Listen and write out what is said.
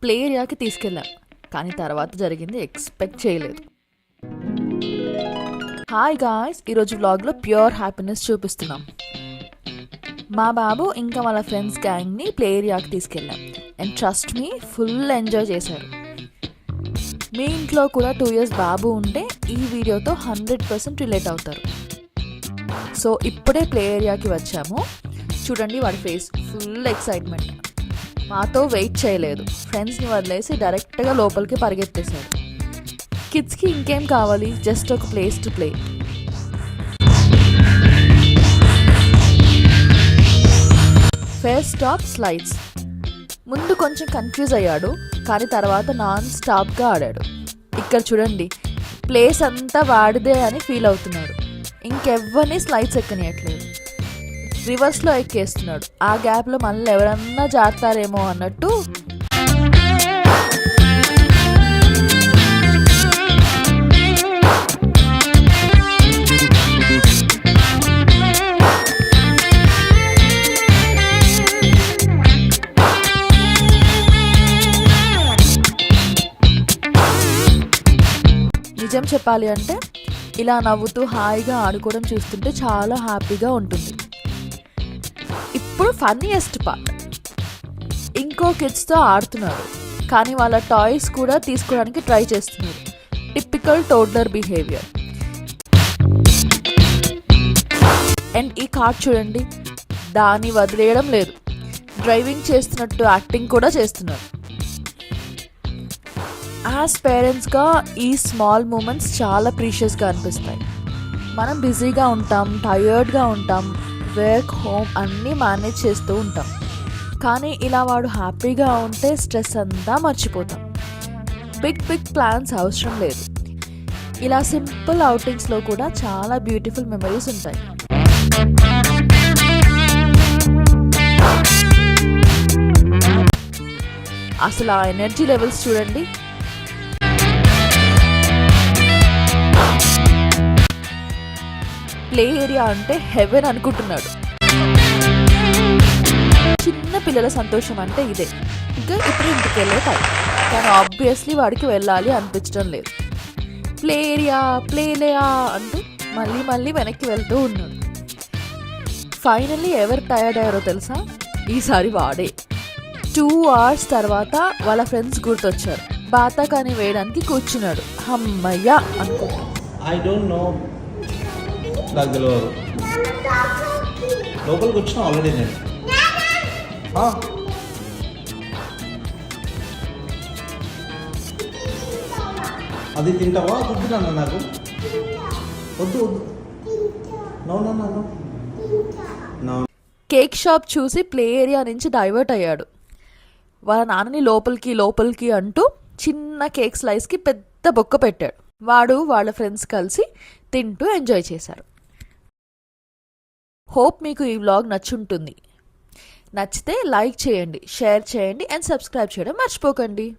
Play ఏరియాకి తీసుకెళ్ళాం, కానీ తర్వాత జరిగింది ఎక్స్పెక్ట్ చేయలేదు. హాయ్ గాయ్స్, ఈరోజు వ్లాగ్లో ప్యూర్ హ్యాపీనెస్ చూపిస్తున్నాం. మా బాబు ఇంకా వాళ్ళ ఫ్రెండ్స్ గ్యాంగ్ని ప్లే ఏరియాకి తీసుకెళ్ళాం. And trust me, full enjoy చేశారు. మీ ఇంట్లో కూడా 2 years బాబు ఉంటే ఈ వీడియోతో 100% రిలేట్ అవుతారు. సో ఇప్పుడే ప్లే ఏరియాకి వచ్చాము. చూడండి వాడి ఫేస్, ఫుల్ ఎక్సైట్మెంట్. మాతో వెయిట్ చేయలేదు, ఫ్రెండ్స్ని వదిలేసి డైరెక్ట్గా లోపలికి పరిగెత్తేశారు. కిడ్స్కి ఇంకేం కావాలి, జస్ట్ ఒక place to play. First stop slides. ముందు కొంచెం కన్ఫ్యూజ్ అయ్యాడు, కానీ తర్వాత నాన్ స్టాప్గా ఆడాడు. ఇక్కడ చూడండి, ప్లేస్ అంతా వాడిదే అని ఫీల్ అవుతున్నాడు. ఇంకెవ్వరిని స్లైడ్స్ ఎక్కనియట్లేదు, రివర్స్లో ఎక్కేస్తున్నాడు. ఆ గ్యాప్లో మళ్ళీ ఎవరన్నా జారుతారేమో అన్నట్టు నిజం చెప్పాలి అంటే ఇలా నవ్వుతూ హాయిగా ఆడుకోవడం చూస్తుంటే చాలా హ్యాపీగా ఉంటుంది. ఇప్పుడు ఫన్నీయెస్ట్ పార్ట్, ఇంకో కిడ్స్తో ఆడుతున్నారు, కానీ వాళ్ళ టాయ్స్ కూడా తీసుకోవడానికి ట్రై చేస్తున్నారు. Typical toddler behaviour. అండ్ ఈ కార్డ్ చూడండి, దాన్ని వదిలేయడం లేదు. డ్రైవింగ్ చేస్తున్నట్టు యాక్టింగ్ కూడా చేస్తున్నారు. యాజ్ పేరెంట్స్గా ఈ స్మాల్ మూమెంట్స్ చాలా ప్రీషియస్గా అనిపిస్తాయి. మనం బిజీగా ఉంటాం, టయర్డ్గా ఉంటాం, వర్క్, హోమ్ అన్నీ మేనేజ్ చేస్తూ ఉంటాం. కానీ ఇలా వాడు హ్యాపీగా ఉంటే స్ట్రెస్ అంతా మర్చిపోతాం. బిగ్ ప్లాన్స్ అవసరం లేదు. ఇలా సింపుల్ అవుటింగ్స్లో కూడా చాలా బ్యూటిఫుల్ మెమరీస్ ఉంటాయి. అసలు ఆ ఎనర్జీ లెవెల్స్ చూడండి. ప్లే ఏరియా అంటే హెవెన్ అనుకుంటున్నాడు. చిన్న పిల్లల సంతోషం అంటే ఇదే. ఇంకా ఇప్పుడు ఇంటికి వెళ్ళే టైం, కానీ ఆబ్వియస్లీ వాడికి వెళ్ళాలి అనిపించడం లేదు. ప్లే ఏరియా అంటూ మళ్ళీ వెనక్కి వెళ్తూ ఉన్నాడు. ఫైనల్లీ ఎవరు టైర్డ్ అయ్యారో తెలుసా? ఈసారి వాడే. 2 hours తర్వాత వాళ్ళ ఫ్రెండ్స్ గుర్తొచ్చారు. బాతాకాని వేయడానికి కూర్చున్నాడు. అమ్మయ్యా అనుకున్నాడు. నాకు తెలియదు. లోపలికి వచ్చిన ఆల్రెడీ నేను అది తింటావా? వద్దు నాకు వద్దు. కేక్ షాప్ చూసి ప్లే ఏరియా నుంచి డైవర్ట్ అయ్యాడు. వాళ్ళ నాన్నని లోపలికి అంటూ చిన్న కేక్ స్లైస్కి పెద్ద బొక్క పెట్టాడు. వాడు వాళ్ళ ఫ్రెండ్స్ కలిసి తింటూ ఎంజాయ్ చేశారు. హోప్ మీకు ఈ వ్లాగ్ నచ్చుంటుంది. నచ్చితే లైక్ చేయండి, షేర్ చేయండి అండ్ సబ్స్క్రైబ్ చేయడం మర్చిపోకండి.